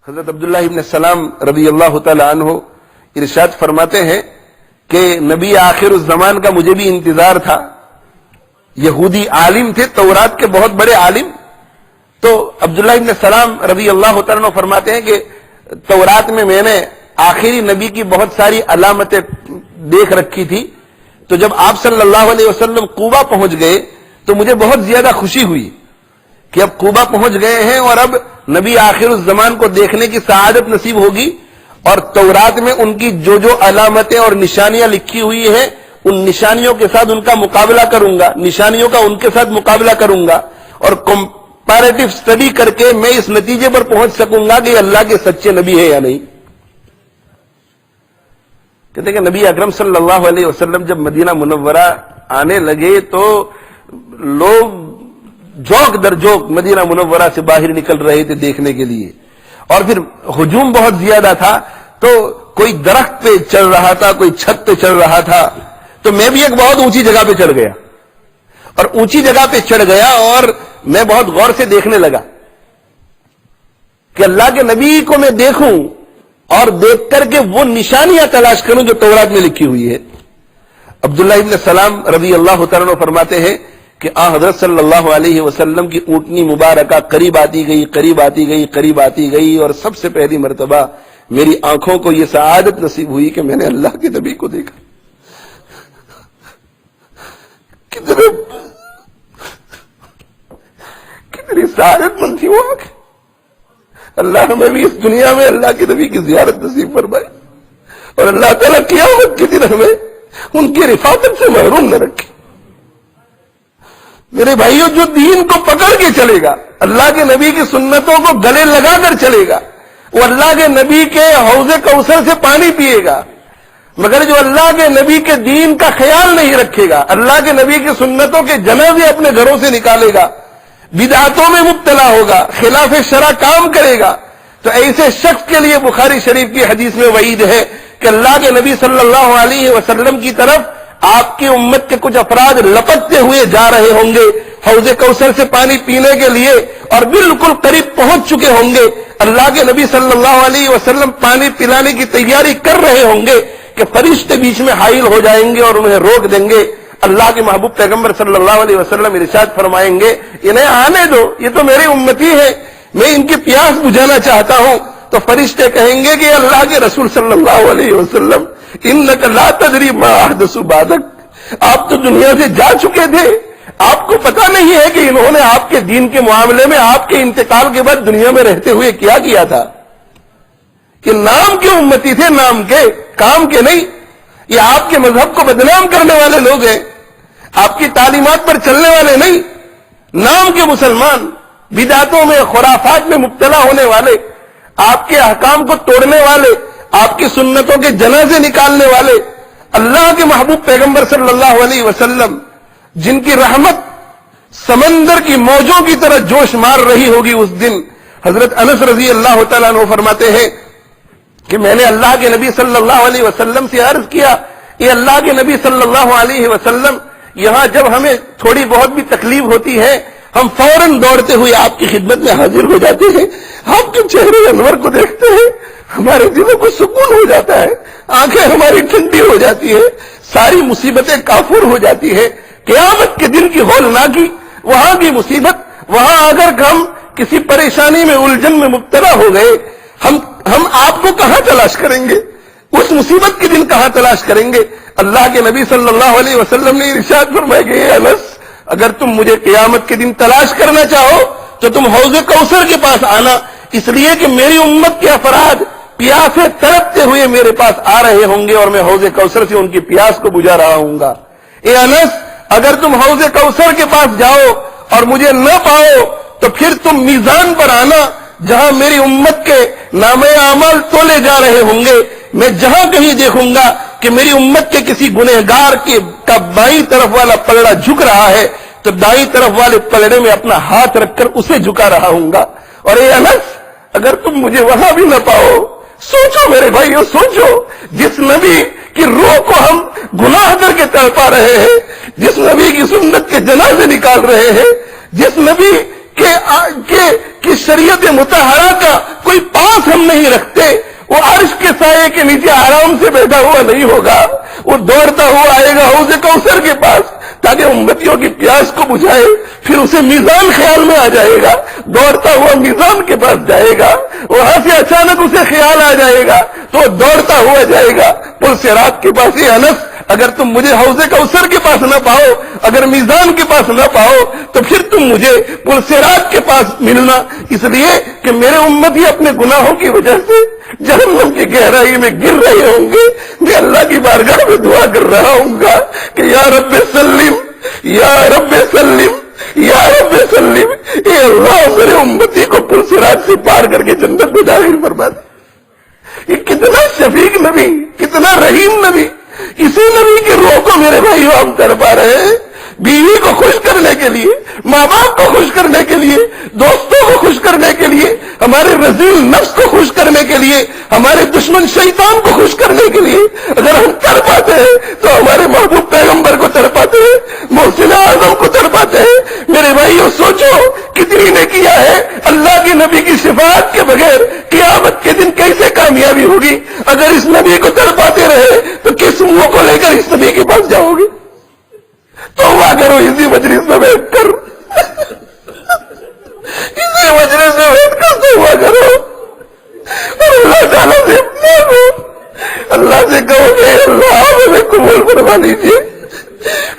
حضرت عبداللہ ابن سلام رضی اللہ تعالی عنہ ارشاد فرماتے ہیں کہ نبی آخر الزمان کا مجھے بھی انتظار تھا. یہودی عالم تھے، تورات کے بہت بڑے عالم. تو عبداللہ ابن سلام رضی اللہ تعالی عنہ فرماتے ہیں کہ تورات میں نے آخری نبی کی بہت ساری علامتیں دیکھ رکھی تھی. تو جب آپ صلی اللہ علیہ وسلم کوبا پہنچ گئے تو مجھے بہت زیادہ خوشی ہوئی کہ اب کوبا پہنچ گئے ہیں اور اب نبی آخر الزمان کو دیکھنے کی سعادت نصیب ہوگی. اور تورات میں ان کی جو علامتیں اور نشانیاں لکھی ہوئی ہیں ان نشانیوں کے ساتھ ان کا مقابلہ کروں گا، نشانیوں کا ان کے ساتھ مقابلہ کروں گا اور کمپیریٹو اسٹڈی کر کے میں اس نتیجے پر پہنچ سکوں گا کہ اللہ کے سچے نبی ہے یا نہیں. کہتے ہیں کہ نبی اکرم صلی اللہ علیہ وسلم جب مدینہ منورہ آنے لگے تو لوگ جوک در جوک مدینہ منورہ سے باہر نکل رہے تھے دیکھنے کے لیے. اور پھر ہجوم بہت زیادہ تھا، تو کوئی درخت پہ چڑھ رہا تھا، کوئی چھت پہ چڑھ رہا تھا. تو میں بھی ایک بہت اونچی جگہ پہ چڑھ گیا اور اونچی جگہ پہ چڑھ گیا اور میں بہت غور سے دیکھنے لگا کہ اللہ کے نبی کو میں دیکھوں اور دیکھ کر کے وہ نشانیاں تلاش کروں جو تورات میں لکھی ہوئی ہے. عبداللہ ابن سلام رضی اللہ تعالیٰ عنہ فرماتے ہیں کہ حضرت صلی اللہ علیہ وسلم کی اونٹنی مبارکہ قریب آتی گئی، قریب آتی گئی، قریب آتی گئی، اور سب سے پہلی مرتبہ میری آنکھوں کو یہ سعادت نصیب ہوئی کہ میں نے اللہ کے نبی کو دیکھا. کتنی سعادت مند تھی وہ آنکھ. اللہ ہمیں بھی اس دنیا میں اللہ کے نبی کی زیارت نصیب فرمائے اور اللہ تعالیٰ قیامت کے دن ہمیں ان کی رفاقت سے محروم نہ رکھے. میرے بھائیوں، جو دین کو پکڑ کے چلے گا، اللہ کے نبی کی سنتوں کو گلے لگا کر چلے گا، وہ اللہ کے نبی کے حوض کوثر سے پانی پیے گا. مگر جو اللہ کے نبی کے دین کا خیال نہیں رکھے گا، اللہ کے نبی کی سنتوں کے جنازے اپنے گھروں سے نکالے گا، بدعتوں میں مبتلا ہوگا، خلاف شرع کام کرے گا، تو ایسے شخص کے لیے بخاری شریف کی حدیث میں وعید ہے کہ اللہ کے نبی صلی اللہ علیہ وسلم کی طرف آپ کی امت کے کچھ افراد لپکتے ہوئے جا رہے ہوں گے حوض کوثر سے پانی پینے کے لیے، اور بالکل قریب پہنچ چکے ہوں گے. اللہ کے نبی صلی اللہ علیہ وسلم پانی پلانے کی تیاری کر رہے ہوں گے کہ فرشتے بیچ میں حائل ہو جائیں گے اور انہیں روک دیں گے. اللہ کے محبوب پیغمبر صلی اللہ علیہ وسلم ارشاد فرمائیں گے، انہیں آنے دو، یہ تو میرے امتی ہے، میں ان کی پیاس بجھانا چاہتا ہوں. تو فرشتے کہیں گے کہ اللہ کے رسول صلی اللہ علیہ وسلم، انک لا تدری ما احدث بعدک، آپ تو دنیا سے جا چکے تھے، آپ کو پتہ نہیں ہے کہ انہوں نے آپ کے دین کے معاملے میں آپ کے انتقال کے بعد دنیا میں رہتے ہوئے کیا کیا تھا. کہ نام کے امتی تھے، نام کے، کام کے نہیں. یہ آپ کے مذہب کو بدنام کرنے والے لوگ ہیں، آپ کی تعلیمات پر چلنے والے نہیں. نام کے مسلمان، بدعتوں میں، خرافات میں مبتلا ہونے والے، آپ کے احکام کو توڑنے والے، آپ کی سنتوں کے جنازے نکالنے والے. اللہ کے محبوب پیغمبر صلی اللہ علیہ وسلم جن کی رحمت سمندر کی موجوں کی طرح جوش مار رہی ہوگی اس دن. حضرت انس رضی اللہ تعالیٰ عنہ فرماتے ہیں کہ میں نے اللہ کے نبی صلی اللہ علیہ وسلم سے عرض کیا، یہ اللہ کے نبی صلی اللہ علیہ وسلم، یہاں جب ہمیں تھوڑی بہت بھی تکلیف ہوتی ہے ہم فوراً دوڑتے ہوئے آپ کی خدمت میں حاضر ہو جاتے ہیں، آپ کے چہرے انور کو دیکھتے ہیں، ہمارے دلوں کو سکون ہو جاتا ہے، آنکھیں ہماری ٹھنڈی ہو جاتی ہے، ساری مصیبتیں کافور ہو جاتی ہے. قیامت کے دن کی ہولناکی، وہاں کی مصیبت، وہاں اگر ہم کسی پریشانی میں، الجھن میں مبتلا ہو گئے، ہم آپ کو کہاں تلاش کریں گے؟ اس مصیبت کے دن کہاں تلاش کریں گے؟ اللہ کے نبی صلی اللہ علیہ وسلم نے ارشاد فرمایا کہ اے انس، اگر تم مجھے قیامت کے دن تلاش کرنا چاہو تو تم حوض کوثر کے پاس آنا، اس لیے کہ میری امت کے افراد پیاسے تڑپتے ہوئے میرے پاس آ رہے ہوں گے اور میں حوض کوثر سے ان کی پیاس کو بجھا رہا ہوں گا. اے انس، اگر تم حوض کوثر کے پاس جاؤ اور مجھے نہ پاؤ تو پھر تم میزان پر آنا جہاں میری امت کے نامہ اعمال تولے جا رہے ہوں گے. میں جہاں کہیں دیکھوں گا کہ میری امت کے کسی گنہگار کا بائیں طرف والا پلڑا جھک رہا ہے تو دائیں طرف والے پلڑے میں اپنا ہاتھ رکھ کر اسے جھکا رہا ہوں گا. اور اے انس، اگر تم مجھے وہاں بھی نہ پاؤ، سوچو میرے بھائیو، سوچو، جس نبی کی روح کو ہم گناہ کر کے تڑپا رہے ہیں، جس نبی کی سنت کے جنازے نکال رہے ہیں، جس نبی کے کہ شریعت مطہرہ کا کوئی پاس ہم نہیں رکھتے، وہ عرش کے سائے کے نیچے آرام سے بیٹھا ہوا نہیں ہوگا، وہ دوڑتا ہوا آئے گا حوض کوثر کے پاس تاکہ امتیوں کی پیاس کو بجھائے، پھر اسے میزان خیال میں آ جائے گا، دوڑتا ہوا میزان کے پاس جائے گا، وہاں سے اچانک اسے خیال آ جائے گا تو وہ دوڑتا ہوا جائے گا پل صراط کے پاس۔ یہ انس، اگر تم مجھے حوض کوثر کے پاس نہ پاؤ، اگر میزان کے پاس نہ پاؤ، تو پھر تم مجھے پل صراط کے پاس ملنا، اس لیے کہ میرے امتی اپنے گناہوں کی وجہ سے جہنم کی گہرائی میں گر رہے ہوں گے۔ میں اللہ کی بارگاہ میں دعا کر رہا ہوں گا کہ یا رب سلم، یا رب سلم، یا رب سلم، اے اللہ میرے امتی کو پل صراط سے پار کر کے جنت میں داخل فرما دے۔ یہ کتنا شفیق نبی، کتنا رحیم نبی، اسی نبی کی روح کو میرے بھائیو ہم کر پا رہے ہیں۔ بیوی کو خوش کرنے کے لیے، ماں باپ کو خوش کرنے کے لیے، دوستوں کو خوش کرنے کے لیے، ہمارے رذیل نفس کو خوش کرنے کے لیے، ہمارے دشمن شیطان کو خوش کرنے کے لیے اگر ہم کر پاتے ہیں تو ہمارے محبوب پیغمبر کو تڑ پاتے ہیں، محسن اعظم کو تڑ پاتے ہیں۔ میرے بھائیو سوچو کتنی نے کیا ہے اللہ کے نبی کی شفاعت کے بغیر قیامت کے دن کیسے کامیابی ہوگی؟ اگر اس نبی کو تڑ پاتے رہے تو کس منہ کو لے کر اس نبی کے پاس جاؤ گے؟ توبہ کرو اسی مجلس میں بیٹھ کر، اسی مجلس میں بیٹھ کر توبہ کرو اور اللہ تعالیٰ سے مانگو، اللہ سے کہو کہ اللہ آپ ہمیں قبول فرما لیجیے۔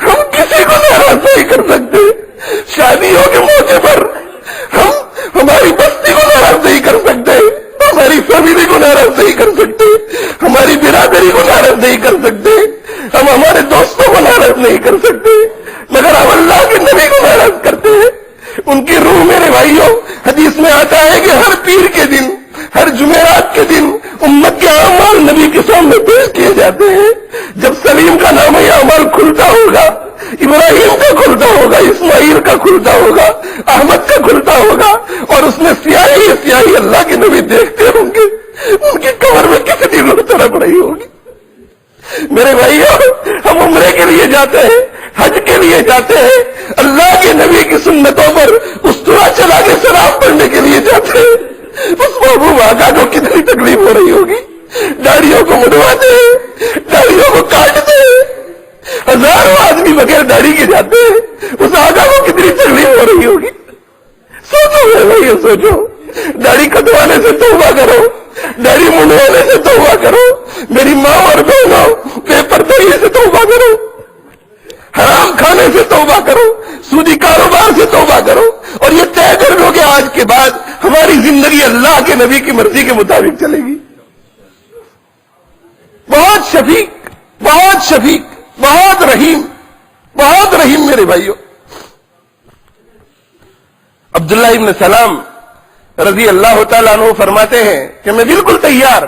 ہم کسی کو ناراض نہیں کر سکتے، شادیوں کے موقع پر ہم ہماری بستی کو ناراض نہیں کر سکتے، ہماری فیملی کو ناراض نہیں کر سکتے، ہماری برادری کو ناراض نہیں کر سکتے، ہم ہمارے دوستوں کو ناراض نہیں کر سکتے، مگر ہم اللہ کے نبی کو ناراض کرتے ہیں۔ ان کی روح میرے بھائیوں، حدیث میں آتا ہے کہ ہر پیر کے دن، ہر جمعرات کے دن امت کے اعمال نبی کے سامنے پیش کیے جاتے ہیں۔ جب سلیم کا نام اعمال کھلتا ہوگا، ابراہیم کا کھلتا ہوگا، اسماعیل کا کھلتا ہوگا، احمد کا کھلتا ہوگا، اور اس میں سیاہی سیاہی اللہ کے نبی دیکھتے ہوں گے، ان کی کمر میں کتنی روح تڑپ رہی ہوگی۔ میرے بھائیوں، ہم عمرے کے لیے جاتے ہیں، حج کے لیے جاتے ہیں، اللہ کے نبی کی سنتوں پر استوا چلا کے شراب پڑھنے کے لیے جاتے ہیں، اس محبوب آقا کو کتنی تکلیف ہو رہی ہوگی۔ داڑھیوں کو مڈواتے ہیں، داڑھیوں کو کاٹتے ہیں، ہزاروں آدمی بغیر داڑھی کے جاتے ہیں، اس آقا کو کتنی تکلیف ہو رہی ہوگی۔ سوچو میرے بھائیو، سوچو، داڑھی کٹوانے سے توبہ کرو، داڑھی منڈوانے سے توبہ کرو، میری ماں اور بہنوں، بے پردگی سے توبہ کرو، حرام کھانے سے توبہ کرو، سودی کاروبار سے توبہ کرو، اور یہ طے کر لو کہ آج کے بعد ہماری زندگی اللہ کے نبی کی مرضی کے مطابق چلے گی۔ بہت شفیق، بہت شفیق، بہت رحیم، بہت رحیم میرے بھائیوں۔ عبداللہ ابن سلام رضی اللہ تعالیٰ عنہ فرماتے ہیں کہ میں بالکل تیار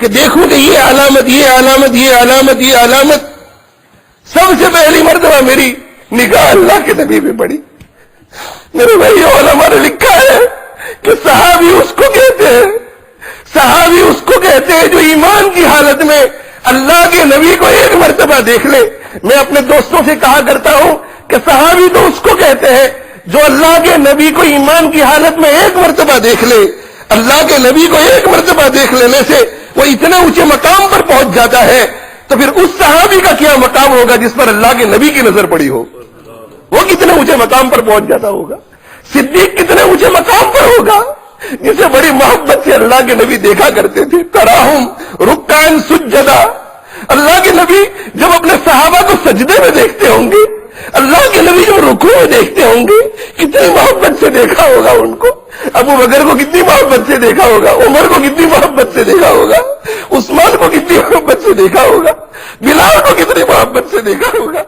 کہ دیکھوں کہ یہ علامت، یہ علامت، یہ علامت، یہ علامت، سب سے پہلی مرتبہ میری نگاہ اللہ کے نبی پہ پڑی۔ میرے بھائیوں، علماء نے لکھا ہے کہ صحابی اس کو کہتے ہیں، صحابی اس کو کہتے ہیں جو ایمان کی حالت میں اللہ کے نبی کو ایک مرتبہ دیکھ لے۔ میں اپنے دوستوں سے کہا کرتا ہوں کہ صحابی تو اس کو کہتے ہیں جو اللہ کے نبی کو ایمان کی حالت میں ایک مرتبہ دیکھ لے۔ اللہ کے نبی کو ایک مرتبہ دیکھ لینے سے وہ اتنے اونچے مقام پر پہنچ جاتا ہے، تو پھر اس صحابی کا کیا مقام ہوگا جس پر اللہ کے نبی کی نظر پڑی ہو؟ وہ کتنے اونچے مقام پر پہنچ جاتا ہوگا؟ صدیق کتنے اونچے مقام پر ہوگا جسے بڑی محبت سے اللہ کے نبی دیکھا کرتے تھے۔ تراہم رکعن سجدہ، اللہ کے نبی جب اپنے صحابہ کو سجدے میں دیکھتے ہوں گے، اللہ کے نبی جو رکوع میں دیکھتے ہوں گے، کتنی محبت سے دیکھا ہوگا ان کو۔ ابو بکر کو کتنی محبت سے دیکھا ہوگا، عمر کو کتنی محبت سے دیکھا ہوگا، عثمان کو کتنی محبت سے دیکھا ہوگا، بلال کو کتنی محبت سے دیکھا ہوگا۔